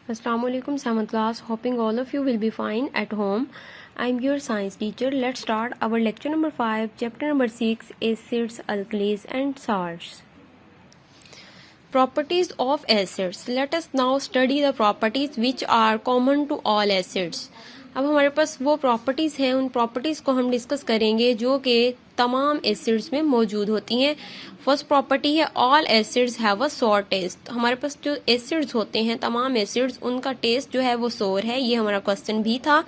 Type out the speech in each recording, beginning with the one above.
Assalamualaikum 7th class. Hoping all of you will be fine at home. I'm your science teacher. Let's start our lecture number 5, chapter number 6, acids, alkalis and salts. Properties of acids. Let us now study the properties which are common to all acids. अब हमारे पास वो properties हैं, उन properties को हम discuss करेंगे जो कि तमाम एसिड्स में मौजूद होती हैं। फर्स्ट प्रॉपर्टी है ऑल एसिड्स हैव अ सोर टेस्ट। हमारे पास जो एसिड्स होते हैं, तमाम एसिड्स, उनका टेस्ट जो है वो सोर है। ये हमारा क्वेश्चन भी था।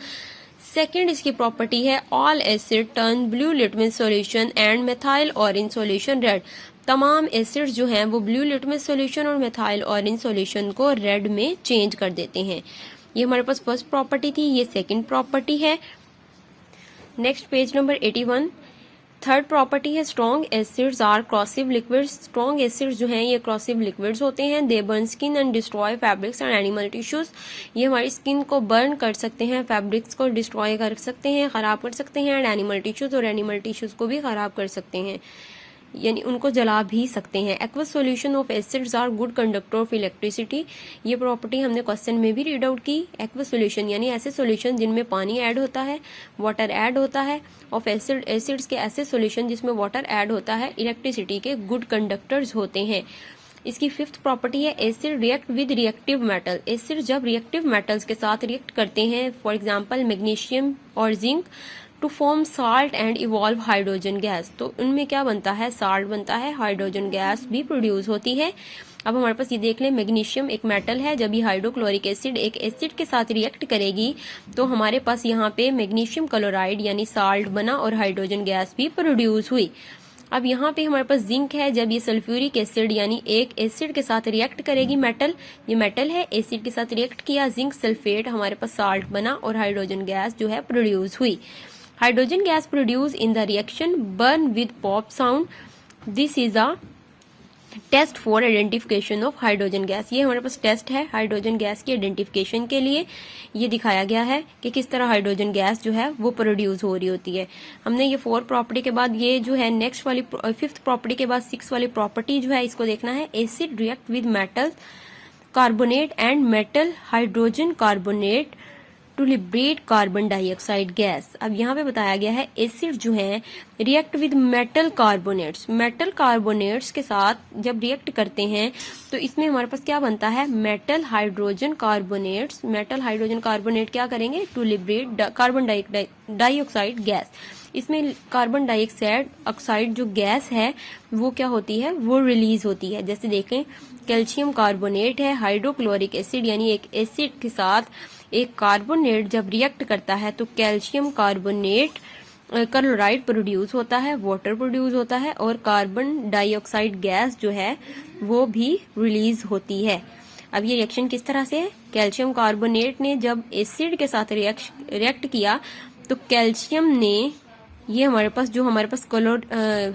सेकेंड इसकी प्रॉपर्टी है all asset turn blue litmus solution and methyl orange solution red. तमाम एसिड्स जो हैं वो ब्लू लिटमस सॉल्यूशन और मेथाइल ऑरेंज सॉल्यूशन को रेड में चेंज कर देते हैं। ये हमारे पास फर्स्ट प्रॉपर्टी थी, ये सेकंड प्रॉपर्टी है। Next page number 81। Third property है strong acids are corrosive liquids. Strong acids जो हैं ये क्रॉसिव लिक्विड्स होते हैं। They burn skin and destroy fabrics and animal tissues. ये हमारी स्किन को बर्न कर सकते हैं, फैब्रिक्स को डिस्ट्रॉय कर सकते हैं, खराब कर सकते हैं, एंड एनिमल टिश्यूज, और एनिमल टिश्यूज को भी खराब कर सकते हैं, यानी उनको जला भी सकते हैं। Aqueous solution of acids are good conductor of electricity. ये प्रॉपर्टी हमने क्वेश्चन में भी रीड आउट की। एक्वस सॉल्यूशन यानी ऐसे सॉल्यूशन जिनमें पानी ऐड होता है, वाटर ऐड होता है, ऑफ एसिड्स के ऐसे सॉल्यूशन जिसमें वाटर ऐड होता है, इलेक्ट्रिसिटी के गुड कंडक्टर्स होते हैं। इसकी फिफ्थ प्रॉपर्टी है acid react with reactive metal. Acid जब रिएक्टिव मेटल्स के साथ रिएक्ट करते हैं, फॉर एग्जाम्पल मैग्नीशियम और zinc, to form salt and evolve hydrogen gas, तो उनमें क्या बनता है, साल्ट बनता है, हाइड्रोजन गैस भी प्रोड्यूस होती है। अब हमारे पास ये देख लें, मैग्नीशियम एक मेटल है, जब ये हाइड्रोक्लोरिक एसिड एक एसिड के साथ रिएक्ट करेगी तो हमारे पास यहाँ पे मैग्नीशियम क्लोराइड यानी साल्ट बना और हाइड्रोजन गैस भी प्रोड्यूस हुई। अब यहाँ पे हमारे पास जिंक है, जब ये सल्फ्यूरिक एसिड यानी एक एसिड के साथ रिएक्ट करेगी, मेटल, ये मेटल है, एसिड के साथ रिएक्ट किया, जिंक सल्फेट, हमारे पास साल्ट बना और हाइड्रोजन गैस जो है प्रोड्यूस हुई। Hydrogen gas produce in the reaction burn with pop sound. This is a test for identification of hydrogen gas. ये हमारे पास टेस्ट है हाइड्रोजन गैस की आइडेंटिफिकेशन के लिए। ये दिखाया गया है कि किस तरह हाइड्रोजन गैस जो है वो प्रोड्यूस हो रही होती है। हमने ये 4 प्रॉपर्टी के बाद ये जो है नेक्स्ट वाली 5th प्रॉपर्टी के बाद 6 वाली प्रॉपर्टी जो है इसको देखना है। Acid react with metal carbonate and metal hydrogen carbonate to liberate carbon dioxide gas. अब यहाँ पे बताया गया है एसिड जो है react with metal carbonates. Metal carbonates के साथ जब रिएक्ट करते हैं तो इसमें हमारे पास क्या बनता है, metal hydrogen carbonates. Metal hydrogen carbonate क्या करेंगे, to liberate carbon dioxide gas. इसमें कार्बन डाइऑक्साइड जो गैस है वो क्या होती है, वो रिलीज होती है। जैसे देखें, कैल्शियम कार्बोनेट है, हाइड्रोक्लोरिक एसिड यानी एक एसिड के साथ एक कार्बोनेट जब रिएक्ट करता है तो कैल्शियम कार्बोनेट क्लोराइड प्रोड्यूस होता है, वाटर प्रोड्यूस होता है, और कार्बन डाइऑक्साइड गैस जो है वो भी रिलीज होती है। अब ये रिएक्शन किस तरह से है, कैल्शियम कार्बोनेट ने जब एसिड के साथ रिएक्ट किया तो कैल्शियम ने, ये हमारे पास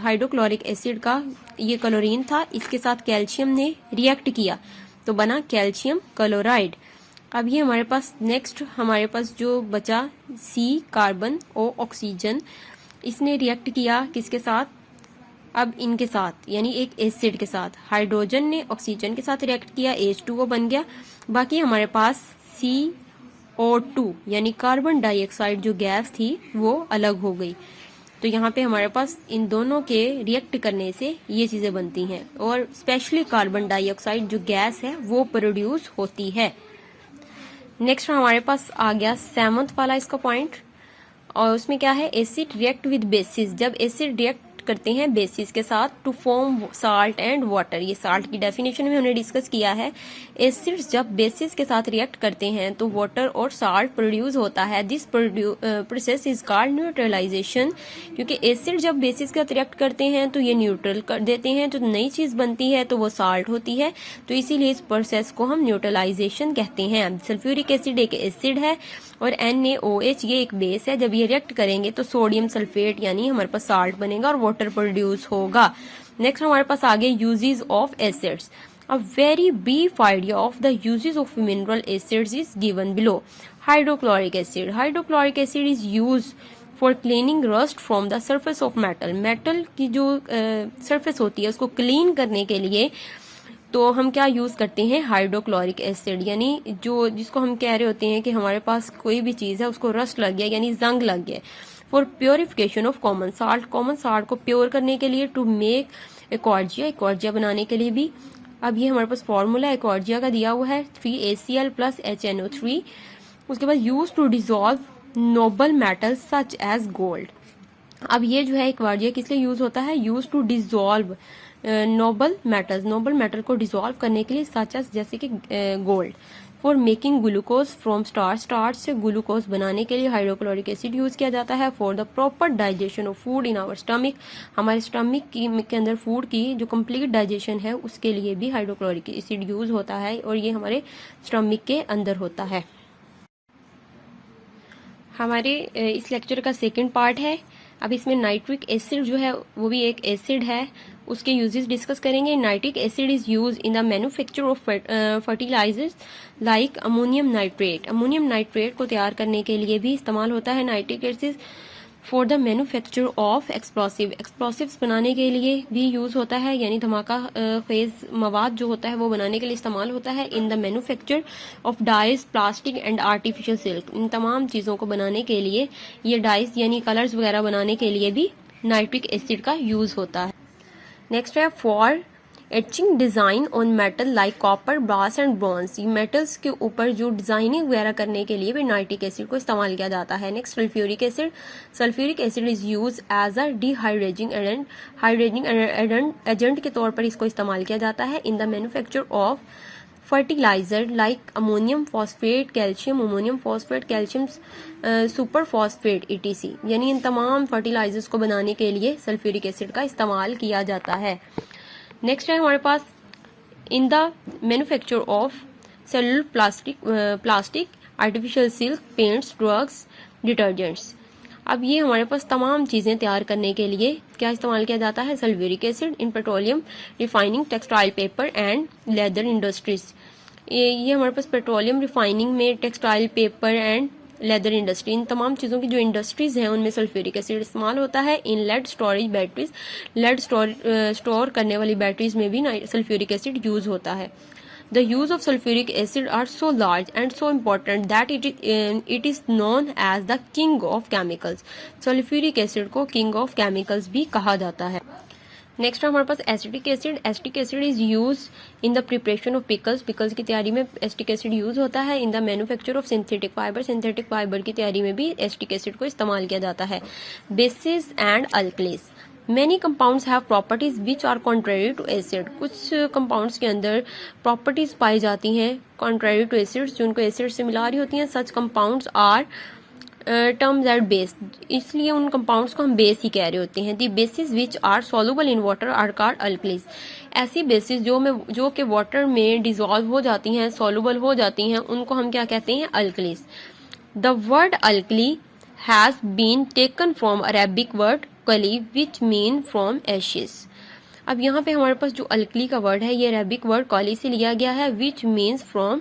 हाइड्रोक्लोरिक एसिड का ये क्लोरीन था, इसके साथ कैल्शियम ने रिएक्ट किया तो बना कैल्शियम क्लोराइड। अब ये हमारे पास नेक्स्ट हमारे पास जो बचा सी कार्बन और ऑक्सीजन, इसने रिएक्ट किया किसके साथ, अब इनके साथ यानी एक एसिड के साथ। हाइड्रोजन ने ऑक्सीजन के साथ रिएक्ट किया, H2O बन गया। बाकी हमारे पास CO2 यानी कार्बन डाइऑक्साइड जो गैस थी वो अलग हो गई। तो यहाँ पे हमारे पास इन दोनों के रिएक्ट करने से ये चीजें बनती हैं, और स्पेशली कार्बन डाइऑक्साइड जो गैस है वो प्रोड्यूस होती है। नेक्स्ट हमारे पास आ गया 7th वाला इसका पॉइंट, और उसमें क्या है, एसिड रिएक्ट विद बेसिस। जब एसिड रिएक्ट करते हैं बेसिस के साथ to form salt and water. ये साल्ट की डेफिनेशन में हमने डिस्कस किया है। एसिड्स जब बेसिस के साथ रिएक्ट करते हैं तो वाटर और साल्ट प्रोड्यूस होता है। This process is called neutralisation. क्योंकि एसिड जब बेसिस के साथ रिएक्ट करते हैं तो ये न्यूट्रल कर देते हैं, तो नई चीज बनती है तो वो साल्ट होती है, तो इसीलिए इस प्रोसेस को हम न्यूट्रलाइजेशन कहते हैं। सल्फ्यूरिक एसिड एक एसिड है और NaOH ये एक बेस है। जब ये रिएक्ट करेंगे तो सोडियम सल्फेट यानी हमारे पास साल्ट बनेगा और वाटर प्रोड्यूस होगा। नेक्स्ट हमारे पास आगे uses of acids. A very brief idea of the uses of mineral acids is given below. Hydrochloric acid. Hydrochloric acid is used for cleaning rust from the surface of metal. Metal की जो surface होती है उसको clean करने के लिए तो हम क्या यूज करते हैं, हाइड्रोक्लोरिक एसिड, यानी जो जिसको हम कह रहे होते हैं कि हमारे पास कोई भी चीज है उसको रस्ट लग गया यानी जंग लग गया। For purification of common salt को प्योर करने के लिए, टू मेक एक्वार्जिया बनाने के लिए भी। अब ये हमारे पास फॉर्मूला एक्वार्जिया का दिया हुआ है 3ACl + HNO3। उसके बाद use to dissolve noble metals such as gold. अब ये जो है एक्वार्जिया किस लिए यूज होता है, use to dissolve noble metal को डिजोल्व करने के लिए, सच एज जैसे कि गोल्ड। For making glucose from starch से ग्लूकोज बनाने के लिए हाइड्रोक्लोरिक एसिड यूज किया जाता है। For the proper digestion of food in our stomach, हमारे स्टमक के अंदर फूड की जो कंप्लीट डाइजेशन है उसके लिए भी हाइड्रोक्लोरिक एसिड यूज होता है, और ये हमारे स्टमक के अंदर होता है। हमारे इस लेक्चर का सेकंड पार्ट है। अब इसमें नाइट्रिक एसिड जो है वो भी एक एसिड है, उसके यूजेस डिस्कस करेंगे। Nitric acid is use in the manufacture of fertilisers like ammonium nitrate. Ammonium nitrate को तैयार करने के लिए भी इस्तेमाल होता है nitric acid. For the manufacture of explosives बनाने के लिए भी यूज होता है, यानी धमाका खेज मवाद जो होता है वो बनाने के लिए इस्तेमाल होता है। In the manufacture of dyes, plastic and artificial silk, in तमाम चीजों को बनाने के लिए, ये डाइज यानी कलर्स वगैरह बनाने के लिए भी नाइट्रिक एसिड का यूज होता है। नेक्स्ट है for etching design on metal like copper, brass and bronze. ये मेटल्स के ऊपर जो डिजाइनिंग वगैरह करने के लिए भी नाइट्रिक एसिड को इस्तेमाल किया जाता है। Next sulphuric acid is use as a dehydrating agent के तौर पर इसको इस्तेमाल किया जाता है। In the manufacture of fertiliser like ammonium phosphate, calcium super phosphate ETC, यानी इन तमाम फर्टिलाइजर्स को बनाने के लिए सल्फ्यूरिक एसिड का इस्तेमाल किया जाता है। नेक्स्ट है हमारे पास in the manufacture of cellular plastic, artificial silk, paints, drugs, detergents. अब ये हमारे पास तमाम चीजें तैयार करने के लिए क्या इस्तेमाल किया जाता है, sulphuric acid in petroleum refining, textile, paper and leather industries. ये हमारे पास पेट्रोलियम रिफाइनिंग में, textile, paper and leather industry, in तमाम चीजों की जो इंडस्ट्रीज हैं उनमें सल्फ्यूरिक एसिड इस्तेमाल होता है। In lead storage batteries, lead store करने वाली बैटरीज में भी सल्फ्यूरिक एसिड यूज होता है। The use of sulfuric acid are so large and so important that it is known as the king of chemicals. Sulphuric acid को king of chemicals भी कहा जाता है। नेक्स्ट हमारे पास acetic acid is use in the preparation of pickles की तैयारी में एसिटिक एसिड यूज होता है। In the manufacture of synthetic fibre की तैयारी में भी एसिटिक एसिड को इस्तेमाल किया जाता है। Basis and alkalis, Many compounds have properties which are contrary to acid. कुछ compounds के अंदर properties पाई जाती हैं contrary to acids, जो उनको acid से मिला रही होती हैं। Such compounds are terms as base. इसलिए उन compounds को हम base ही कह रहे होते हैं। The bases which are soluble in water are called alkalis. ऐसी bases जो कि water में dissolve हो जाती हैं, soluble हो जाती हैं, उनको हम क्या कहते हैं, alkalis. The word alkali has been taken from Arabic word कली विच मीन फ्रॉम एशिस। अब यहाँ पे हमारे पास जो अल्कली का वर्ड है ये अरेबिक वर्ड कॉली से लिया गया है, विच मीन्स फ्रॉम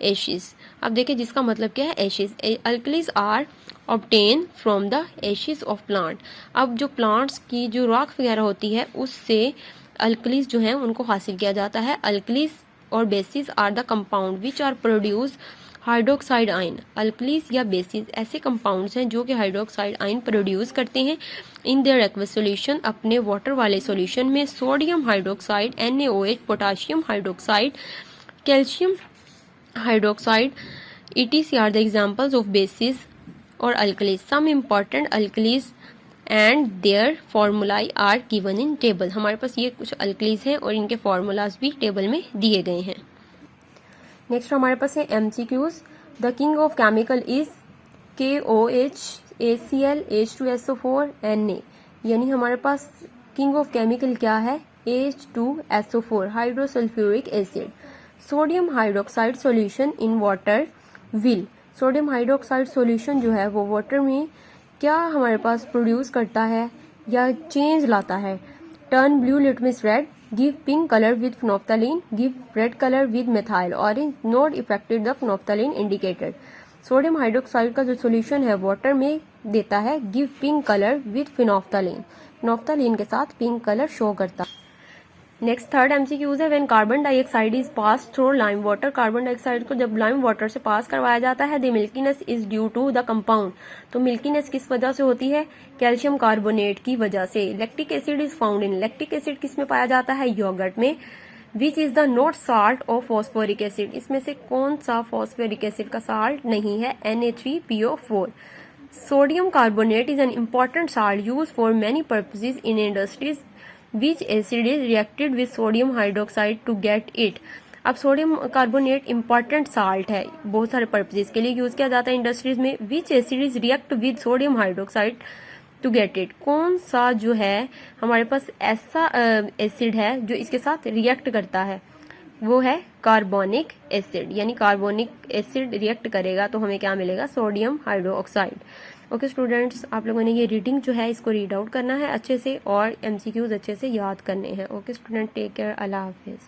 एशिस। अब देखिए जिसका मतलब क्या है, ashes. Alkalies are obtain from the ashes of plant. अब जो प्लांट्स की जो राख वगैरह होती है उससे अल्कलीज जो है उनको हासिल किया जाता है। अल्कलीज और bases are the compound which are produce hydroxide ion. Alkalis या बेसिस ऐसे कंपाउंड्स हैं जो कि हाइड्रोक्साइड आयन प्रोड्यूस करते हैं इन देयर एक्वस सॉल्यूशन, अपने वाटर वाले सॉल्यूशन में। Sodium hydroxide NaOH, potassium hydroxide, calcium hydroxide ETC are the examples of bases और alkalis. Some important alkalis and their formulae are given in table. हमारे पास ये कुछ अल्कलीज हैं और इनके फॉर्मूलाज भी टेबल में दिए गए हैं। नेक्स्ट हमारे पास है MCQs। The king of chemical is KOH, ACl, H2SO4, Na, यानी हमारे पास किंग ऑफ केमिकल क्या है, H2SO4 hydrosulphuric acid. Sodium hydroxide solution in water will, sodium hydroxide solution जो है वो वाटर में क्या हमारे पास प्रोड्यूस करता है या चेंज लाता है। Turn blue litmus red, give pink colour with phenolphthalein, give red colour with methyl orange, not affected the phenolphthalein indicated. Sodium hydroxide का जो सॉल्यूशन है वाटर में देता है give pink colour with phenolphthalein, phenolphthalein के साथ पिंक कलर शो करता है। नेक्स्ट थर्ड एमसीक्यूज है, when carbon dioxide is pass through lime water, carbon dioxide को जब लाइम वाटर से पास करवाया जाता है, the milkiness is due to the compound, तो मिल्कीनेस किस वजह से होती है, कैल्शियम कार्बोनेट की वजह से। Lactic acid is found in, lactic acid किस में पाया जाता है, योगर्ट में। Which is the not salt of phosphoric acid, इसमें से कौन सा फॉस्फोरिक एसिड का साल्ट नहीं है, Na3PO4। Sodium carbonate is an important salt use for many purposes in industries, which acid is reacted with sodium hydroxide to get it. अब sodium carbonate important salt है, बहुत सारे पर्पजेज के लिए use किया जाता है इंडस्ट्रीज में। Which acid is react with sodium hydroxide to get it, कौन सा जो है हमारे पास ऐसा एसिड है जो इसके साथ रिएक्ट करता है, वो है कार्बोनिक एसिड, यानी कार्बोनिक एसिड रिएक्ट करेगा तो हमें क्या मिलेगा, सोडियम हाइड्रोक्साइड। ओके स्टूडेंट्स, आप लोगों ने ये रीडिंग जो है इसको रीड आउट करना है अच्छे से और एमसीक्यूज अच्छे से याद करने हैं। ओके स्टूडेंट, टेक केयर, अल्लाह हाफिज।